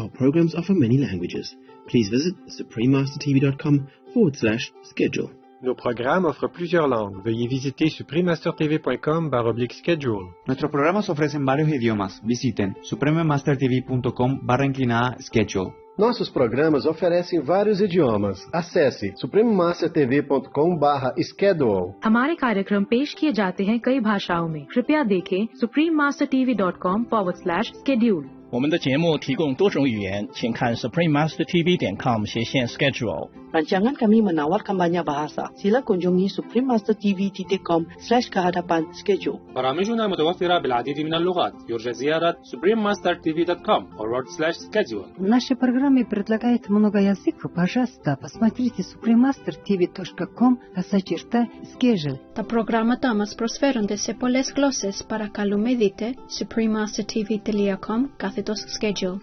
Our programs are for many languages. Please visit suprememastertv.com/schedule. Nos programas offrent plusieurs langues. Veuillez visiter suprememastertv.com/schedule. Nuestros programas ofrecen varios idiomas. Visiten suprememastertv.com/schedule. Nossos programas oferecem vários idiomas. Acesse suprememastertv.com/schedule. हमारे कार्यक्रम पेश किए जाते हैं कई भाषाओं में. कृपया देखें suprememastertv.com/schedule. 我们的节目提供多种语言，请看 suprememastertv.com/schedule. Rancangan kami menawarkan banyak bahasa. Sila kunjungi suprememastertv.com/schedule. برامجنا متوفرة بالعديد من اللغات. يرجى زيارة suprememastertv.com/schedule. Наши программы предлагают много языков. Пожалуйста, посмотрите suprememastertv.com/schedule. Τα προγράμματα μας προσφέρονται σε πολλές γλώσσες. Παρακαλούμε δείτε suprememastertv.com/schedule.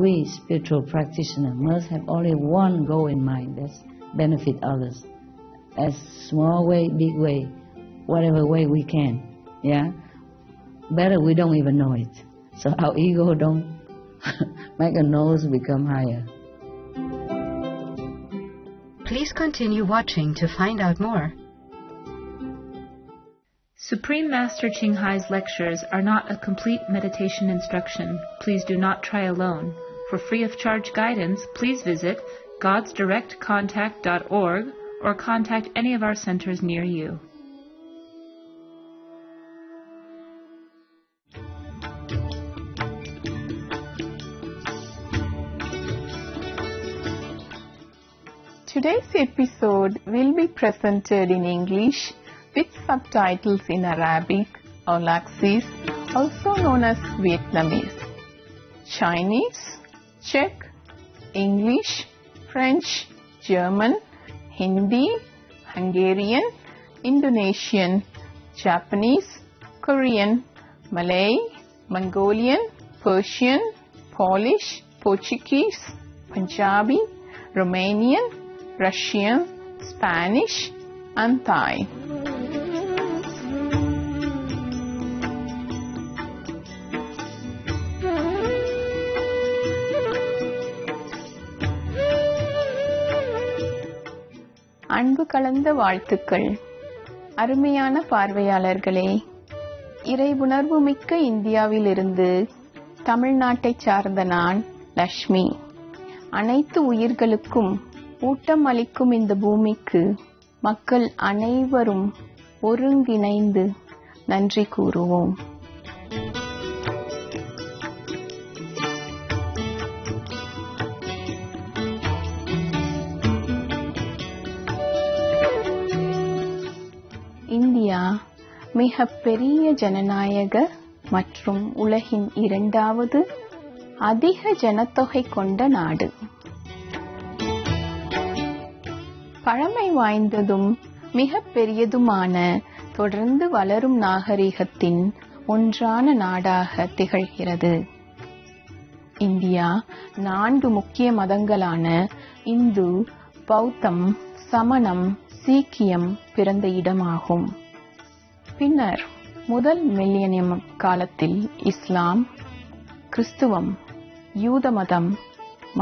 We spiritual practitioners must have only one goal in mind, that's benefit others. As small way, big way, whatever way we can. Yeah? Better we don't even know it. So our ego don't make a nose become higher. Please continue watching to find out more. Supreme Master Ching Hai's lectures are not a complete meditation instruction. Please do not try alone. For free of charge guidance, please visit godsdirectcontact.org or contact any of our centers near you. Today's episode will be presented in English with subtitles in Arabic or Laxis, also known as Vietnamese, Chinese, Czech, English, French, German, Hindi, Hungarian, Indonesian, Japanese, Korean, Malay, Mongolian, Persian, Polish, Portuguese, Punjabi, Romanian, Russian, Spanish, and Thai. அன்பு கலந்த வாழ்த்துக்கள். அருமையான பார்வையாளர்களே, இறைவுணர்வு மிக்க இந்தியாவிலிருந்து தமிழ்நாட்டை சார்ந்த நான் லக்ஷ்மி. அனைத்து உயிர்களுக்கும் ஊட்டம் அளிக்கும் இந்த பூமிக்கு மக்கள் அனைவரும் ஒருங்கிணைந்து நன்றி கூறுவோம். இந்தியா மிக பெரிய ஜனநாயக மற்றும் உலகின் இரண்டாவது அதிக ஜனத்தொகை கொண்ட நாடு. பழமை வாய்ந்ததும் மிக பெரியதுமான தொடர்ந்து வளரும் நாகரிகத்தின் ஒன்றான நாடாக திகழ்கிறது. இந்தியா 4 முக்கிய மதங்களான இந்து, பௌத்தம், சமணம், சீக்கியம் பிறந்த இடமாகும். பின்னர் முதல் மில்லியனியம் காலத்தில் இஸ்லாம், கிறிஸ்துவம், யூத மதம்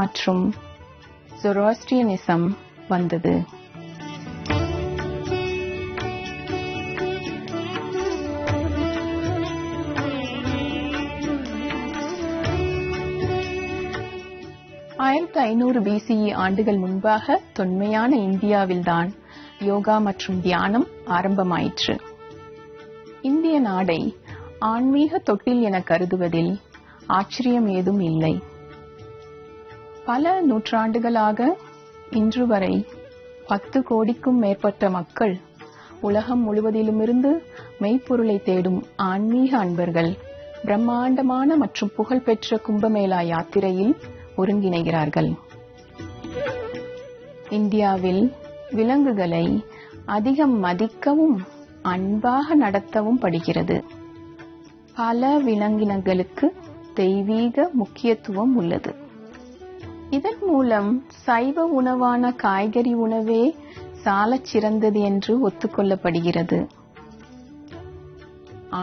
மற்றும் ஜொராஸ்ட்ரியனிசம் வந்தது. BCE ஆண்டுகள் முன்பாக தொன்மையான இந்தியாவில்தான் யோகா மற்றும் தியானம் ஆரம்பமாயிற்று. இந்திய நாடை ஆன்மீக தொட்டில் என கருதுவதில் ஆச்சரியம் ஏதும் இல்லை. பல நூற்றாண்டுகளாக இன்று வரை 10 கோடிக்கும் மேற்பட்ட மக்கள் உலகம் முழுவதிலுமிருந்து மெய்ப்பொருளை தேடும் ஆன்மீக அன்பர்கள் பிரம்மாண்டமான மற்றும் புகழ்பெற்ற கும்பமேளா யாத்திரையில் ஒருங்கிணைகிறார்கள். இந்தியாவில் விலங்குகளை அதிகம் மதிக்கவும் அன்பாக நடத்தவும் படுகிறது. பல விலங்கினங்களுக்கு தெய்வீக முக்கியத்துவம் உள்ளது. இதன் மூலம் சைவ உணவான காய்கறி உணவே சாலச் சிறந்தது என்று ஒத்துக்கொள்ளப்படுகிறது.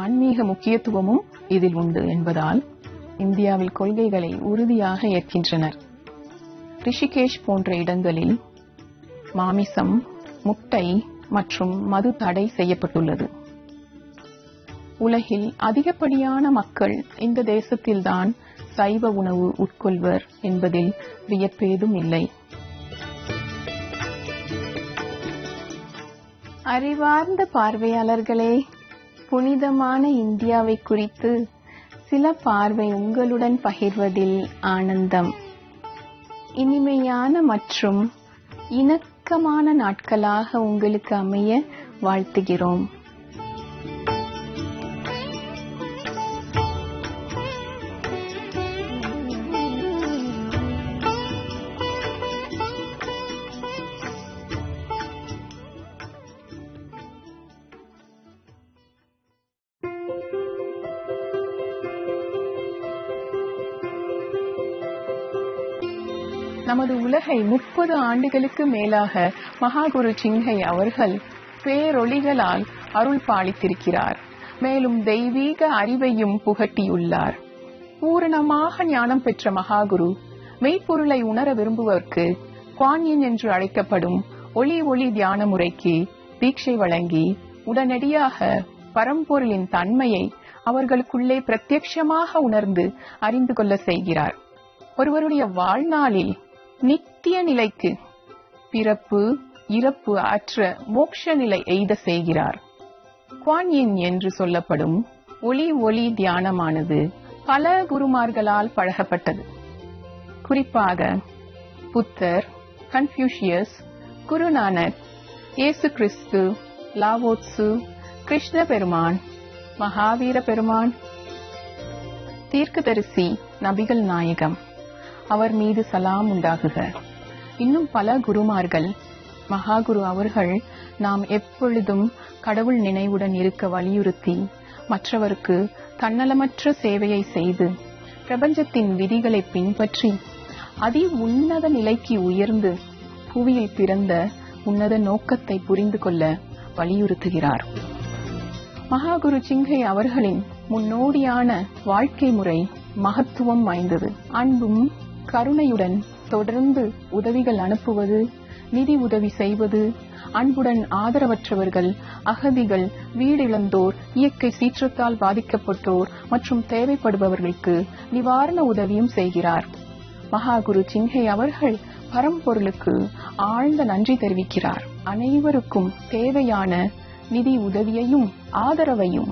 ஆன்மீக முக்கியத்துவமும் இதில் உண்டு என்பதால் இந்தியாவில் கொள்கைகளை உறுதியாக ஏற்கின்றனர். ரிஷிகேஷ் போன்ற இடங்களில் மாமிசம், முட்டை மற்றும் மது தடை செய்யப்பட்டுள்ளது. உலகில் அதிகப்படியான மக்கள் இந்த தேசத்தில்தான் சைவ உணவு உட்கொள்வர் என்பதில் வியப்பேதும் இல்லை. அறிவார்ந்த பார்வையாளர்களே, புனிதமான இந்தியாவை குறித்து சில பார்வை உங்களுடன் பகிர்வதில் ஆனந்தம். இனிமையான மற்றும் இணக்கமான நாட்களாக உங்களுக்கு அமைய வாழ்த்துகிறோம். நமது உலகை 30 ஆண்டுகளுக்கு மேலாக மகாகுரு சின்ஹை அவர்கள் பேரொளிகளால் அருள் பாலித்திருக்கிறார். மேலும் தெய்வீக அறிவையும் புகட்டியுள்ளார். பூரணமாக ஞானம் பெற்ற மகாகுரு மெய்ப்பொருளை உணர விரும்புவதற்கு குவான்யின் என்று அழைக்கப்படும் ஒளி தியான முறைக்கு தீட்சை வழங்கி உடனடியாக பரம்பொருளின் தன்மையை அவர்களுக்குள்ளே பிரத்யட்சமாக உணர்ந்து அறிந்து கொள்ள செய்கிறார். ஒருவருடைய வாழ்நாளில் நித்திய நிலைக்கு பிறப்பு இறப்பு அற்ற மோட்ச நிலை எய்த செய்கிறார். குவான்யின் என்று சொல்லப்படும் ஒளி தியானமானது பல குருமார்களால் பழகப்பட்டது. குறிப்பாக புத்தர், கன்ஃபியூஷியஸ், குருநானக், இயேசு கிறிஸ்து, லாவோட்சு, கிருஷ்ண பெருமான், மகாவீர பெருமான், தீர்க்கதரிசி நபிகள் நாயகம் அவர் மீது சலாம் உண்டாகுக. இன்னும் பல குருமார்கள். மகாகுரு அவர்கள் நாம் எப்பொழுதும் கடவுள் நினைவுடன் இருக்க வலியுறுத்தி மற்றவருக்கு தன்னலமற்ற சேவையை செய்து பிரபஞ்சத்தின் விதிகளை பின்பற்றி அதி உன்னத நிலைக்கு உயர்ந்து புவியில் பிறந்த உன்னத நோக்கத்தை புரிந்து கொள்ள வலியுறுத்துகிறார். மகாகுரு சின்ஹை அவர்களின் முன்னோடியான வாழ்க்கை முறை மகத்துவம் வாய்ந்தது. அன்பும் கருணையுடன் தொடர்ந்து உதவிகள் அனுப்புவது, நிதி உதவி செய்வது, அன்புடன் ஆதரவற்றவர்கள், அகதிகள், வீடிழந்தோர், இயற்கை சீற்றத்தால் பாதிக்கப்பட்டோர் மற்றும் தேவைப்படுபவர்களுக்கு நிவாரண உதவியும் செய்கிறார். மகாகுரு சின்ஹை அவர்கள் பரம்பொருளுக்கு ஆழ்ந்த நன்றி தெரிவிக்கிறார். அனைவருக்கும் தேவையான நிதி உதவியையும் ஆதரவையும்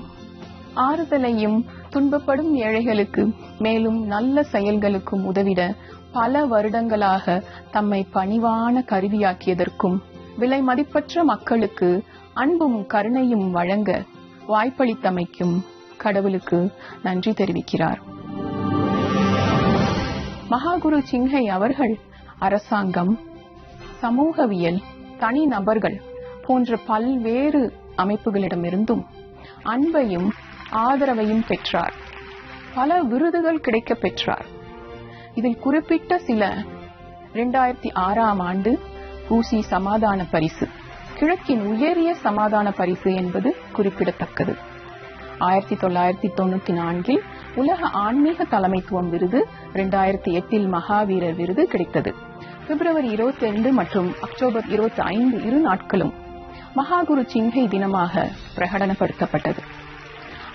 ஆறுதலையும் துன்பப்படும் ஏழைகளுக்கு மேலும் நல்ல செயல்களுக்கும் உதவிட பல வருடங்களாக தம்மை பணிவான கருவியாக்கியதற்கும் விலை மதிப்பற்ற மக்களுக்கு அன்பும் கருணையும் வழங்க வாய்ப்பளித்தமைக்கும் கடவுளுக்கு நன்றி தெரிவிக்கிறார். மகாகுரு சின்ஹை அவர்கள் அரசாங்கம், சமூகவியல், தனி நபர்கள் போன்ற பல்வேறு அமைப்புகளிடமிருந்தும் அன்பையும் ஆதரவையும் பெற்றார். பல விருதுகள் கிடைக்க பெற்றார். இதில் குறிப்பிட்ட சில 2006ஆம் ஆண்டு ஊசி சமாதான பரிசு, கிழக்கின் உயரிய சமாதான பரிசு என்பது குறிப்பிடத்தக்கது. 1994 உலக ஆன்மீக தலைமைத்துவம் விருது, 2008 மகாவீரர் விருது கிடைத்தது. பிப்ரவரி 22 மற்றும் அக்டோபர் 25 இரு நாட்களும் மகாகுரு சின்ஹை தினமாக பிரகடனப்படுத்தப்பட்டது.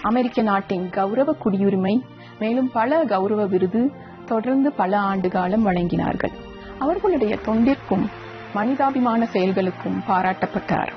அமெரிக்க நாட்டின் கௌரவ குடியுரிமை மேலும் பல கௌரவ விருது தொடர்ந்து பல ஆண்டு காலம் வழங்கினார்கள். அவர்களுடைய தொண்டிற்கும் மனிதாபிமான செயல்களுக்கும் பாராட்டப்பட்டார்.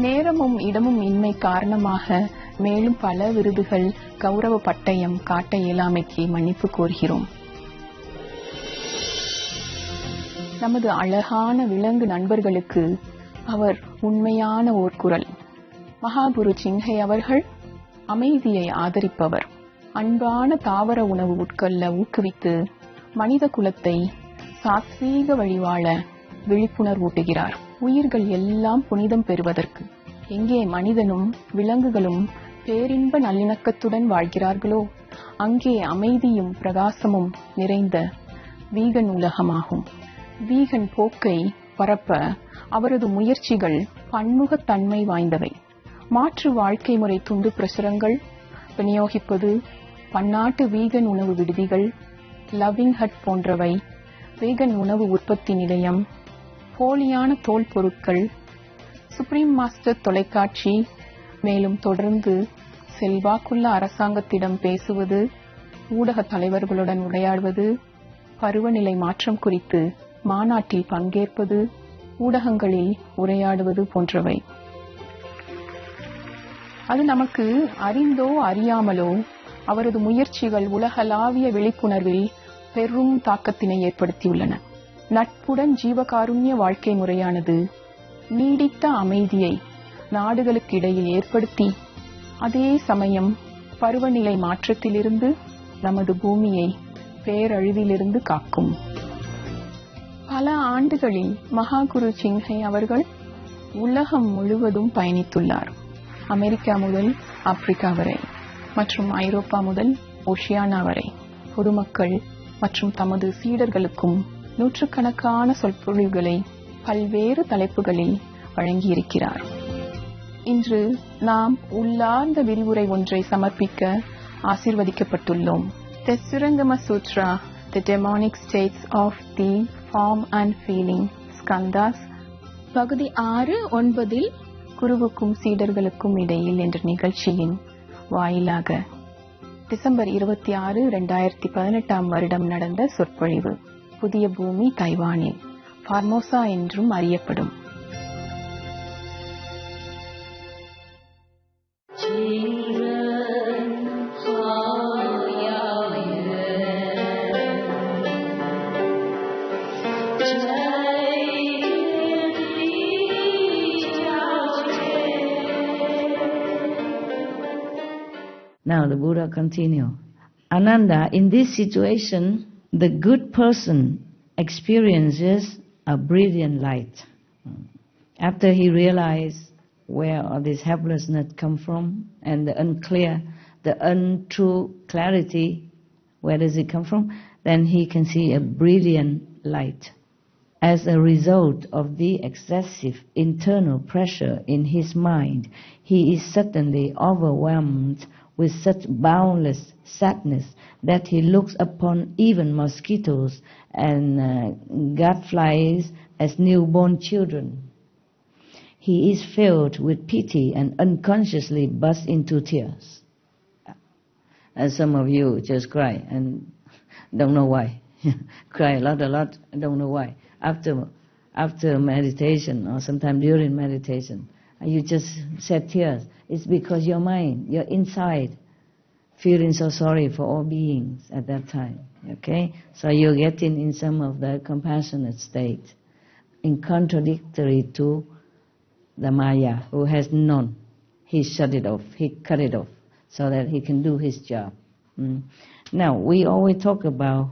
நேரமும் இடமும் இன்மை காரணமாக மேலும் பல விருதுகள், கௌரவ பட்டயம் காட்ட இயலாமைக்கு மன்னிப்பு கோருகிறோம். நமது அழகான விலங்கு நண்பர்களுக்கு அவர் உண்மையான ஓர் குரல். மகாகுரு சிங்ஹை அவர்கள் அமைதியை ஆதரிப்பவர். அன்பான தாவர உணவு உட்கொள்ள ஊக்குவித்து மனித குலத்தை சாத்வீக வழிவாழ விழிப்புணர்வூட்டுகிறார். உயிர்கள் எல்லாம் புனிதம் பெறுவதற்கு. எங்கே மனிதனும் விலங்குகளும் பேரின்ப நல்லிணக்கத்துடன் வாழ்கிறார்களோ அங்கே அமைதியும் பிரகாசமும் நிறைந்த வீகன் உலகமாகும். வீகன் போக்கை பரப்ப அவரது முயற்சிகள் பன்முகத்தன்மை வாய்ந்தவை. மாற்று வாழ்க்கை முறை துண்டு பிரசுரங்கள் விநியோகிப்பது, பன்னாட்டு வீகன் உணவு விடுதிகள், லவ்விங் ஹட் போன்றவை, வீகன் உணவு உற்பத்தி நிலையம், போலியான தோல் பொருட்கள், சுப்ரீம் மாஸ்டர் தொலைக்காட்சி, மேலும் தொடர்ந்து செல்வாக்குள்ள அரசாங்கத்திடம் பேசுவது, ஊடக தலைவர்களுடன் உரையாடுவது, பருவநிலை மாற்றம் குறித்து மாநாட்டில் பங்கேற்பது, ஊடகங்களில் உரையாடுவது போன்றவை. அது நமக்கு அறிந்தோ அறியாமலோ அவரது முயற்சிகள் உலகளாவிய விழிப்புணர்வில் பெரும் தாக்கத்தினை ஏற்படுத்தியுள்ளன. நட்புடன் ஜீவகாருண்ய வாழ்க்கை முறையானது நீடித்த அமைதியை நாடுகளுக்கு இடையில் ஏற்படுத்தி, அதே சமயம் பருவநிலை மாற்றத்திலிருந்து நமது பூமியை பேரழிவிலிருந்து காக்கும். பல ஆண்டுகளில் மகாகுரு சிங்ஹை அவர்கள் உலகம் முழுவதும் பயணித்துள்ளார். அமெரிக்கா முதல் ஆப்பிரிக்கா வரை மற்றும் ஐரோப்பா முதல் ஓஷியானா வரை பொதுமக்கள் மற்றும் தமது சீடர்களுக்கும் நூற்றுக்கணக்கான சொற்பொழிவுகளை பல்வேறு தலைப்புகளில் வழங்கியிருக்கிறார். இன்று நாம் உள்ளார்ந்த விரிவுரை ஒன்றை சமர்ப்பிக்க ஆசீர்வதிக்கப்பட்டுள்ளோம். The Surangama Sutra, The Demonic States of the Form and Feeling, Skandhas, பகுதி 6-9 குருவுக்கும் சீடர்களுக்கும் இடையில் என்ற நிகழ்ச்சியின் வாயிலாக டிசம்பர் 26, 2018 வருடம் நடந்த சொற்பொழிவு. புதிய பூமி தைவானில் ஃபார்மோசா என்றும் அறியப்படும். Now the Buddha continue. Ananda, in this situation, the good person experiences a brilliant light. After he realizes where all this helplessness come from and the unclear, the untrue clarity, where does it come from? Then he can see a brilliant light. As a result of the excessive internal pressure in his mind, he is suddenly overwhelmed with such boundless sadness that he looks upon even mosquitoes and gadflies as newborn children. He is filled with pity and unconsciously bursts into tears. As some of you just cry and don't know why. Cry a lot, don't know why. After meditation or sometime during meditation, you just shed tears. It's because your mind, you're inside, feeling so sorry for all beings at that time. Okay? So you're getting in some of the compassionate state, in contradictory to the Maya, who has none. He shut it off, he cut it off, so that he can do his job. Now, we always talk about,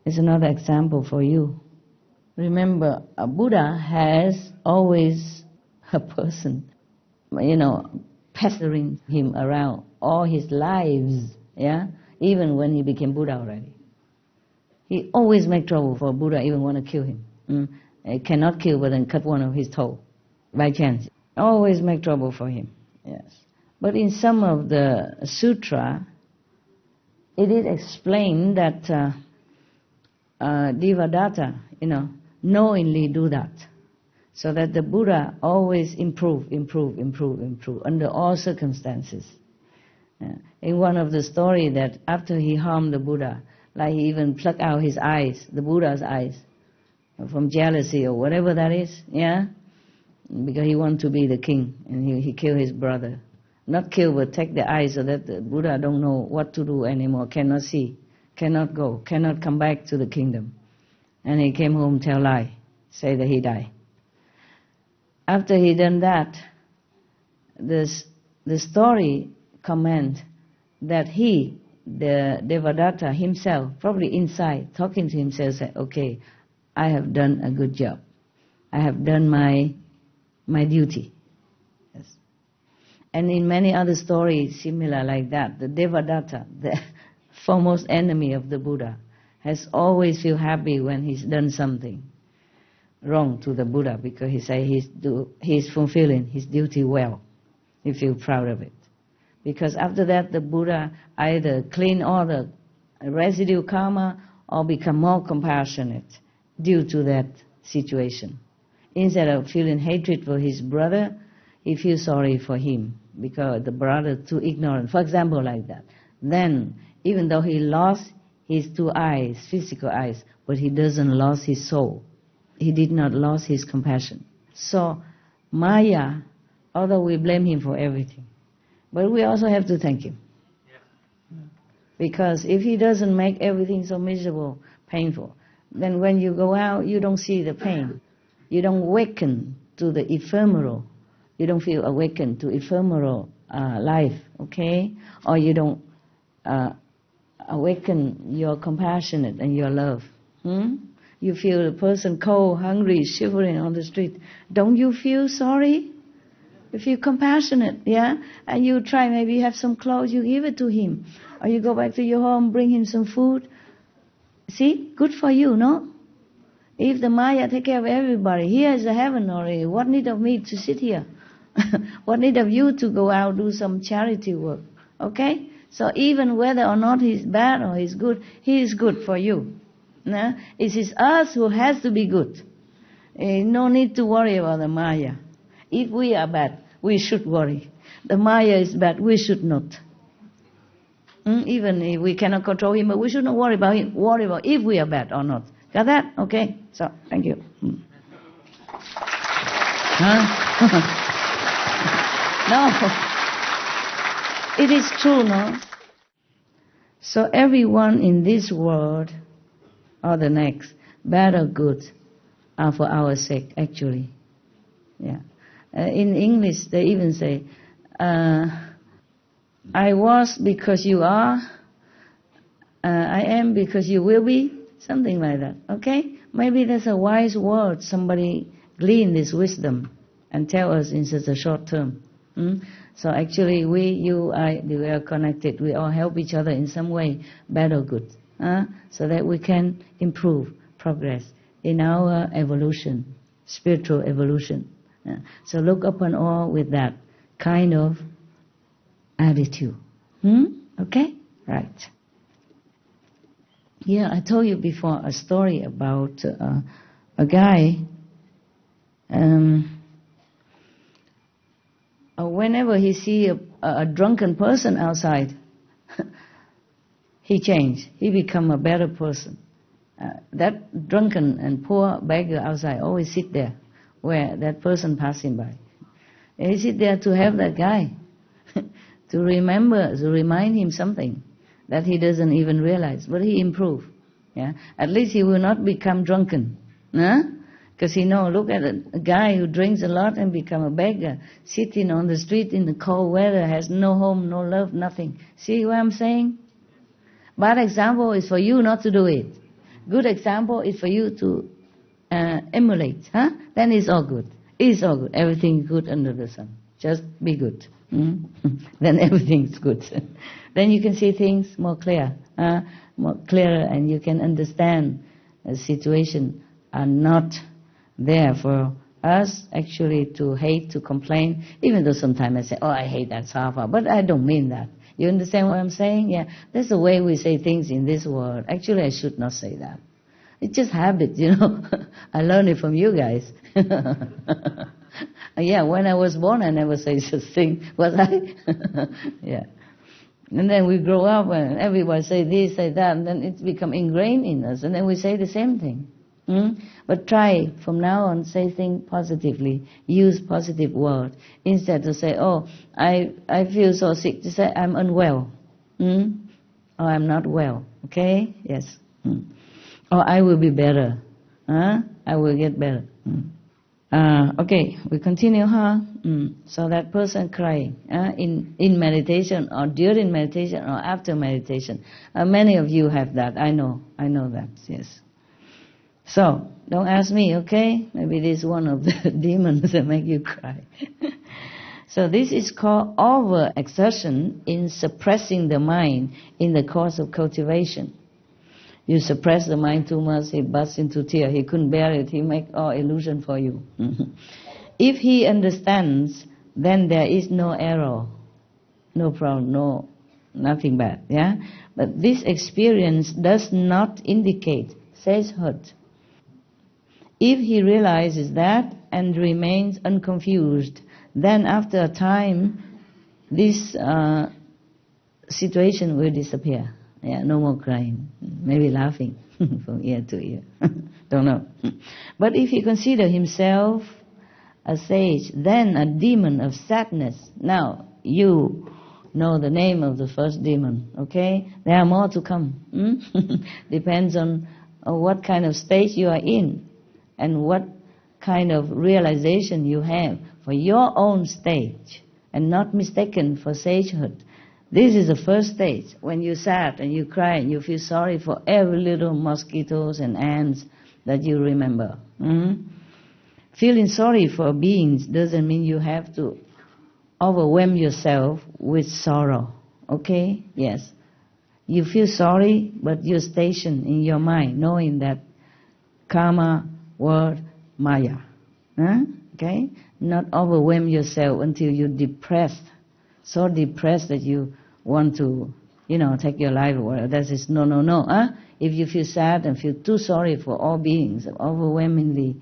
it's another example for you. Remember, a Buddha has always a person, pestering him around all his lives, even when he became Buddha already. He always make trouble for Buddha, even want to kill him. He cannot kill, but then cut one of his toe, by chance. Always make trouble for him, yes. But in some of the sutra, it is explained that Devadatta, knowingly do that, so that the Buddha always improve under all circumstances. In one of the story that after he harmed the Buddha, like he even plucked out his eyes, the Buddha's eyes, from jealousy or whatever that is, because he wanted to be the king, and he killed his brother. Not kill, but take the eyes so that the Buddha don't know what to do anymore, cannot see, cannot go, cannot come back to the kingdom. And he came home, tell lie, say that he died. After he done that, the story comment that he, the Devadatta himself, probably inside, talking to himself, said, okay, I have done a good job. I have done my duty. Yes. And in many other stories similar like that, the Devadatta, the foremost enemy of the Buddha, has always feel happy when he's done something wrong to the Buddha, because he say he's fulfilling his duty well. He feel proud of it. Because after that, the Buddha either clean all the residue karma or become more compassionate due to that situation. Instead of feeling hatred for his brother, he feels sorry for him because the brother too ignorant. For example, like that. Then, even though he lost his two eyes, physical eyes, but he doesn't lose his soul. He did not lose his compassion. So, Maya, although we blame him for everything, but we also have to thank him. Because if he doesn't make everything so miserable, painful, then when you go out, you don't see the pain. You don't awaken to the ephemeral. You don't feel awakened to ephemeral life, okay? Or you don't awaken your compassionate and your love. You feel the person cold, hungry, shivering on the street. Don't you feel sorry? You feel compassionate, yeah? And you try, maybe you have some clothes, you give it to him. Or you go back to your home, bring him some food. See? Good for you, no? If the Maya take care of everybody, here is the heaven already. What need of me to sit here? What need of you to go out, do some charity work? Okay? So even whether or not he's bad or he's good, he is good for you. It is us who has to be good. No need to worry about the Maya. If we are bad, we should worry. The Maya is bad, we should not. Even if we cannot control him, but we should not worry about him. Worry about if we are bad or not. Got that? Okay. So, thank you. No. It is true, no? So everyone in this world or the next, bad or good, are for our sake, actually. Yeah. In English, they even say, I was because you are, I am because you will be, something like that, okay? Maybe that's a wise word, somebody glean this wisdom and tell us in such a short term. So actually we, you, I, we are connected, we all help each other in some way, bad or good, so that we can improve, progress in our evolution, spiritual evolution. So look upon all with that kind of attitude. Okay? Right. Yeah, I told you before a story about a guy. Whenever he see a drunken person outside, he changed. He become a better person. That drunken and poor beggar outside always sit there where that person passing by. And he sit there to have that guy to remember, to remind him something that he doesn't even realize. But he improved. Yeah? At least he will not become drunken. Because he know, look at a guy who drinks a lot and become a beggar, sitting on the street in the cold weather, has no home, no love, nothing. See what I'm saying? Bad example is for you not to do it. Good example is for you to emulate. Then it's all good. It's all good. Everything good under the sun. Just be good. Then everything's good. Then you can see things more clear, more clearer, and you can understand the situation are not there for us actually to hate, to complain, even though sometimes I say, oh, I hate that Safa, but I don't mean that. You understand what I'm saying? Yeah, that's the way we say things in this world. Actually, I should not say that. It's just habit, you know. I learned it from you guys. Yeah, when I was born, I never say such thing, was I? Yeah. And then we grow up and everyone say this, say that, and then it's become ingrained in us, and then we say the same thing. But try from now on, say things positively, use positive word instead to say, oh, I feel so sick. To say I'm unwell, or I'm not well. Okay, yes, or I will be better. I will get better. Okay, we continue, So that person crying in meditation or during meditation or after meditation. Many of you have that. I know that. Yes. So don't ask me, okay? Maybe this is one of the demons that make you cry. So this is called overexertion in suppressing the mind in the course of cultivation. You suppress the mind too much, he bursts into tears. He couldn't bear it. He make all illusion for you. If he understands, then there is no error, no problem, nothing bad. Yeah. But this experience does not indicate sagehood. If he realizes that and remains unconfused, then after a time, this situation will disappear. Yeah, no more crying, maybe laughing from ear to ear. Don't know. But if he considers himself a sage, then a demon of sadness. Now, you know the name of the first demon, okay? There are more to come. Depends on what kind of stage you are in and what kind of realization you have for your own stage and not mistaken for sagehood. This is the first stage, when you sad and you cry and you feel sorry for every little mosquitoes and ants that you remember. Feeling sorry for beings doesn't mean you have to overwhelm yourself with sorrow, okay? Yes. You feel sorry, but you're stationed in your mind, knowing that karma, word, maya. Okay? Not overwhelm yourself until you're depressed. So depressed that you want to, take your life away. That is no. If you feel sad and feel too sorry for all beings, overwhelmingly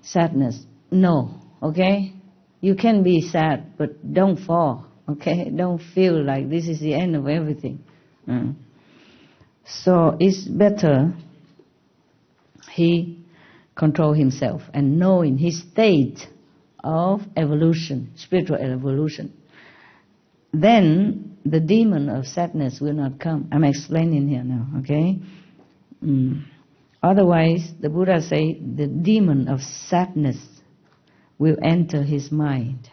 sadness, no. Okay? You can be sad, but don't fall. Okay? Don't feel like this is the end of everything. So it's better he control himself and know in his state of evolution, spiritual evolution. Then the demon of sadness will not come. I'm explaining here now, okay? Otherwise, the Buddha say the demon of sadness will enter his mind.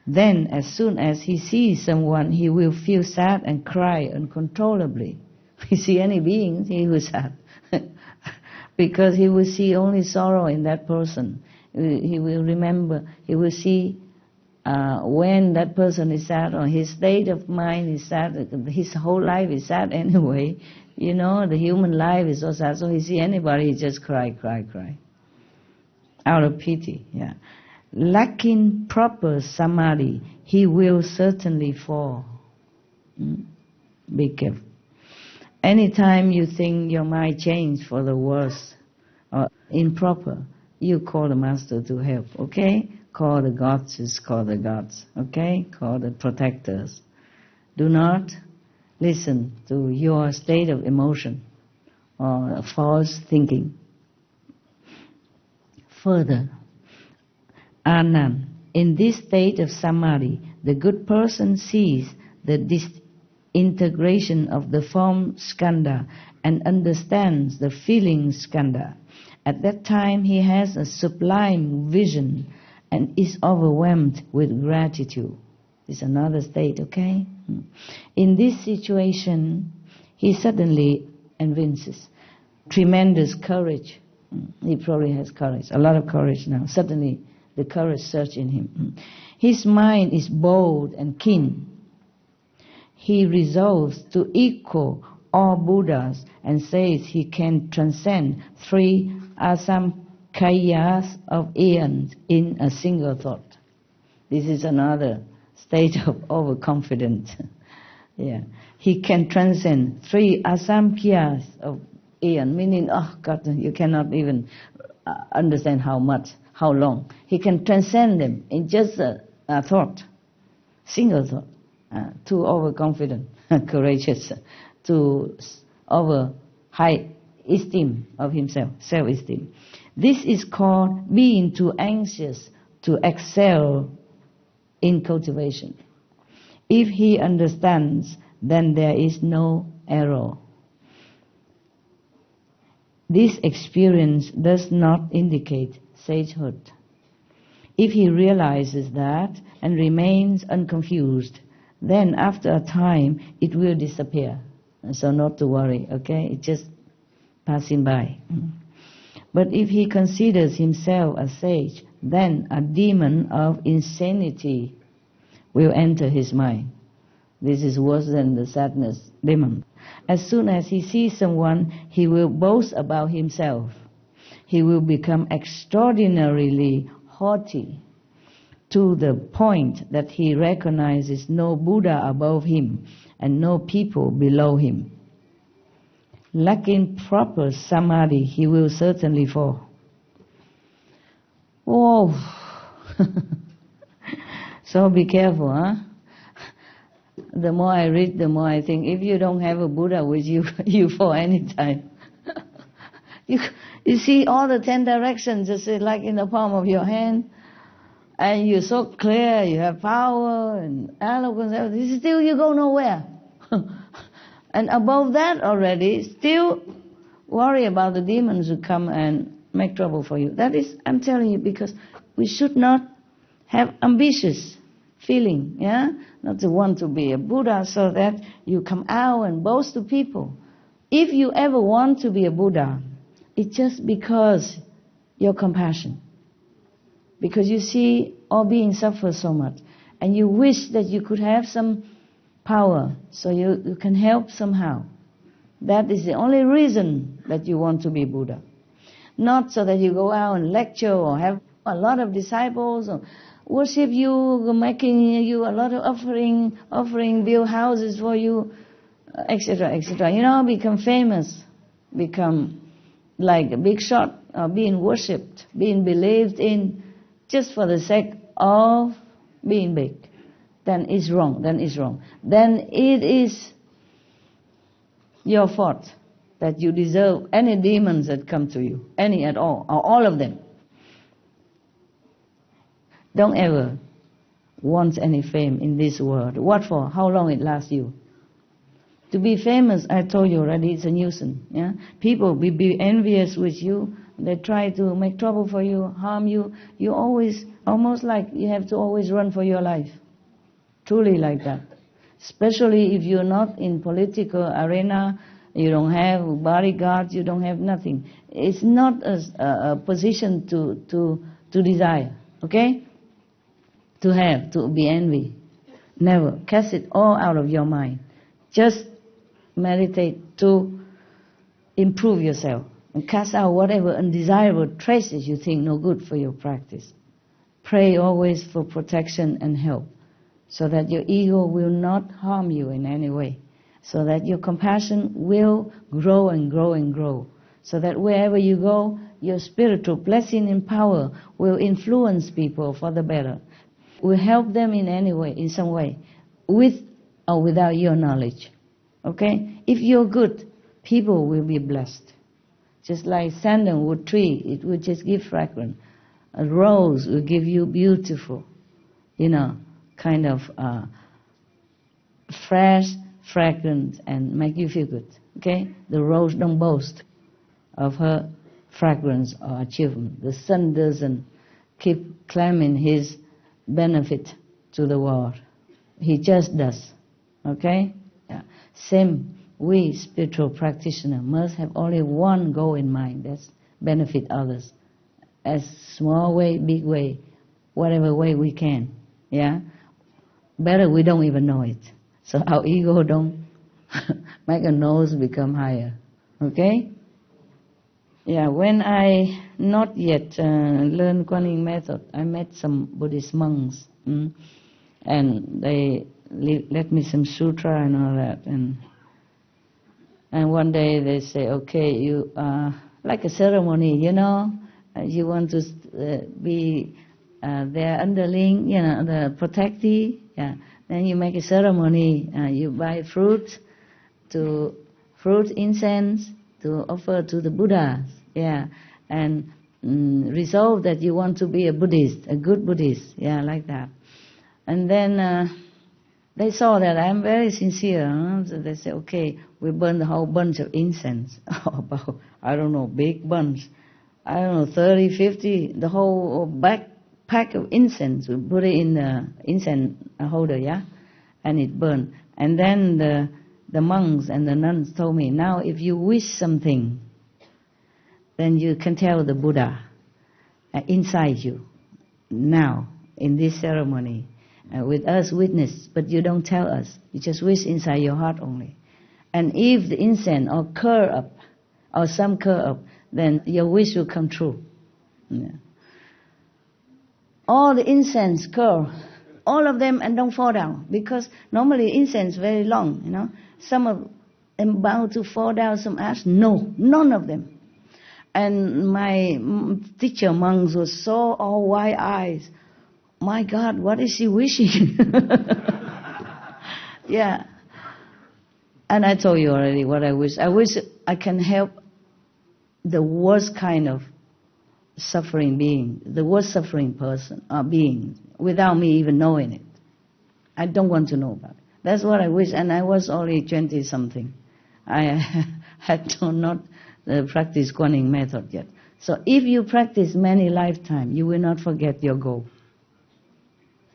Then, as soon as he sees someone, he will feel sad and cry uncontrollably. If you see any beings, he will sad. Because he will see only sorrow in that person. He will remember, he will see when that person is sad or his state of mind is sad, his whole life is sad anyway. The human life is so sad, so he see anybody, he just cry. Out of pity, yeah. Lacking proper samadhi, he will certainly fall. Be careful. Anytime you think your mind changed for the worse or improper, you call the master to help, okay? Call the gods, call the gods, okay? Call the protectors. Do not listen to your state of emotion or false thinking. Further, Anand, in this state of samadhi, the good person sees the disintegration of the form skandha and understands the feeling skandha. At that time, he has a sublime vision and is overwhelmed with gratitude. It's another state, okay? In this situation, he suddenly evinces tremendous courage. He probably has courage, a lot of courage now. Suddenly, the courage surges in him. His mind is bold and keen. He resolves to equal all Buddhas and says he can transcend 3 asamkhayas of eons in a single thought. This is another state of overconfidence. Yeah, he can transcend 3 asamkhayas of eon, meaning, oh God, you cannot even understand how long. He can transcend them in just a thought, single thought. Too overconfident, courageous, too over high esteem of himself, self-esteem. This is called being too anxious to excel in cultivation. If he understands, then there is no error. This experience does not indicate sagehood. If he realizes that and remains unconfused, then after a time it will disappear. So not to worry, okay? It's just passing by. But if he considers himself a sage, then a demon of insanity will enter his mind. This is worse than the sadness demon. As soon as he sees someone, he will boast about himself. He will become extraordinarily haughty to the point that he recognizes no Buddha above him and no people below him. Lacking proper samadhi, he will certainly fall. Oh, so be careful, huh? The more I read, the more I think, if you don't have a Buddha with you, you fall anytime. You see all the 10 directions just like in the palm of your hand, and you're so clear, you have power and eloquence, everything. Still you go nowhere. And above that already, still worry about the demons who come and make trouble for you. That is, I'm telling you, because we should not have ambitious feeling, yeah? Not to want to be a Buddha so that you come out and boast to people. If you ever want to be a Buddha, it's just because your compassion. Because you see all beings suffer so much. And you wish that you could have some power so you can help somehow. That is the only reason that you want to be Buddha. Not so that you go out and lecture or have a lot of disciples or worship you, making you a lot of offering, build houses for you, etc., etc. You know, become famous, become like a big shot, being worshipped, being believed in, just for the sake of being big. Then it's wrong, then it is your fault that you deserve any demons that come to you, any at all, or all of them. Don't ever want any fame in this world. What for? How long it lasts you? To be famous, I told you already, it's a nuisance. Yeah? People will be envious with you. They try to make trouble for you, harm you. You always, almost like you have to always run for your life. Truly like that. Especially if you're not in political arena, you don't have bodyguards, you don't have nothing. It's not a position to desire, okay? To have, to be envy. Never. Cast it all out of your mind. Just meditate to improve yourself and cast out whatever undesirable traces you think no good for your practice. Pray always for protection and help so that your ego will not harm you in any way, so that your compassion will grow and grow and grow, so that wherever you go, your spiritual blessing and power will influence people for the better, will help them in any way, in some way, with or without your knowledge. Okay? If you're good, people will be blessed. Just like sandalwood tree, it will just give fragrance. A rose will give you beautiful, kind of fresh fragrance and make you feel good. Okay? The rose don't boast of her fragrance or achievement. The sun doesn't keep claiming his benefit to the world. He just does. Okay? Yeah. Same, we spiritual practitioners must have only one goal in mind, that's benefit others. As small way, big way, whatever way we can. Yeah? Better we don't even know it. So our ego don't make a nose become higher. Okay? Yeah, when I not yet learned Kuan Yin method, I met some Buddhist monks. And they let me some sutra and all that. And one day they say, okay, you like a ceremony, you want to be their underling, the protectee. Yeah. Then you make a ceremony. You buy fruit, incense, to offer to the Buddha, and resolve that you want to be a Buddhist, a good Buddhist, like that. And then they saw that I'm very sincere, so they said, okay, we burn the whole bunch of incense, about, I don't know, big bunch, 30, 50, the whole pack of incense, we put it in the incense holder, and it burned. And then the monks and the nuns told me, now if you wish something, then you can tell the Buddha inside you, now, in this ceremony, with us witness, but you don't tell us. You just wish inside your heart only. And if the incense or curl up, or some curl up, then your wish will come true. All the incense curl, all of them, and don't fall down, because normally incense very long, Some of them about to fall down some ash. No, none of them. And my teacher monks were so all wide eyes. My God, what is she wishing? And I told you already what I wish. I wish I can help the worst kind of suffering being, the worst suffering person or being, without me even knowing it. I don't want to know about it. That's what I wish, and I was only 20-something. I had not practiced Guanyin method yet. So if you practice many lifetimes, you will not forget your goal.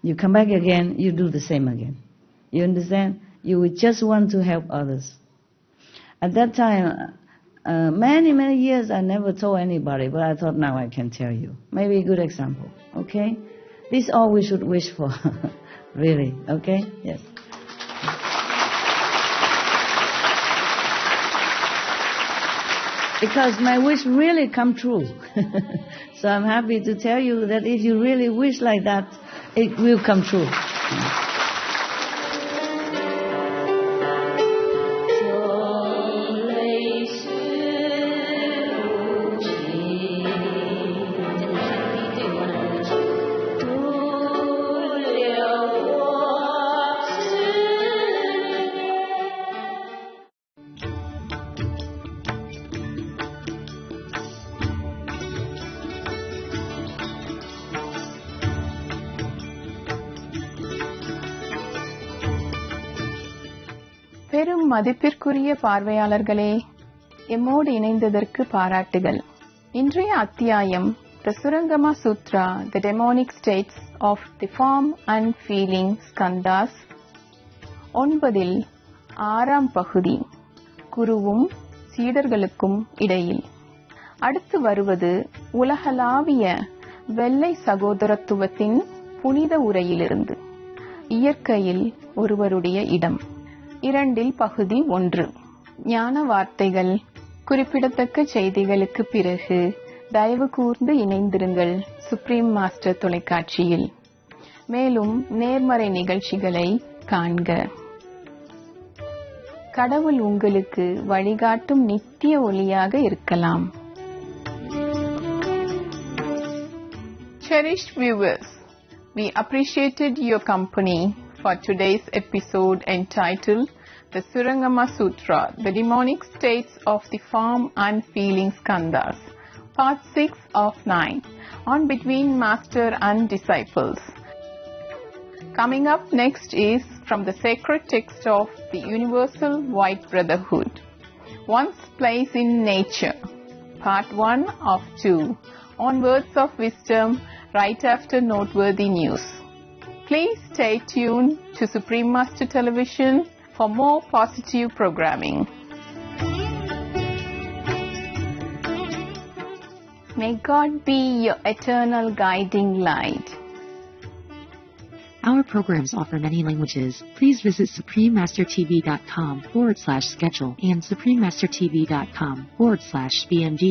You come back again, you do the same again. You understand? You will just want to help others. At that time, many years I never told anybody, but I thought now I can tell you. Maybe a good example, okay? This is all we should wish for, really, okay? Yes. Because my wish really come true. So I'm happy to tell you that if you really wish like that, it will come true. பெரும் மதிப்பிற்குரிய பார்வையாளர்களே, எம்மோடு இணைந்ததற்கு பாராட்டுகள். இன்றைய அத்தியாயம் The Surangama Sutra, The Demonic States of the Form and Feeling Skandhas 9 6ஆம் பகுதி, குருவும் சீடர்களுக்கும் இடையில். அடுத்து வருவது உலகளாவிய வெள்ளை சகோதரத்துவத்தின் புனித உரையிலிருந்து இயற்கையில் ஒருவருடைய இடம் 2 பகுதி 1. ஞான வார்த்தைகள். குறிப்பிடத்தக்க செய்திகளுக்கு பிறகு தயவு கூர்ந்து இணைந்திருங்கள் சுப்ரீம் மாஸ்டர் தொலைக்காட்சியில். மேலும் நேர்மறை நிகழ்ச்சிகளை காண்க. கடவுள் உங்களுக்கு வழிகாட்டும் நித்திய ஒளியாக இருக்கலாம். Cherished viewers, we appreciated your company for today's episode entitled The Surangama Sutra, The Demonic States of the Form and Feeling Skandhas, Part 6 of 9, on Between Master and Disciples. Coming up next is from the sacred text of the Universal White Brotherhood, One's Place in Nature, Part 1 of 2, on Words of Wisdom right after noteworthy news. Please stay tuned to Supreme Master Television for more positive programming. May God be your eternal guiding light. Our programs offer many languages. Please visit suprememastertv.com/schedule and suprememastertv.com/BMD.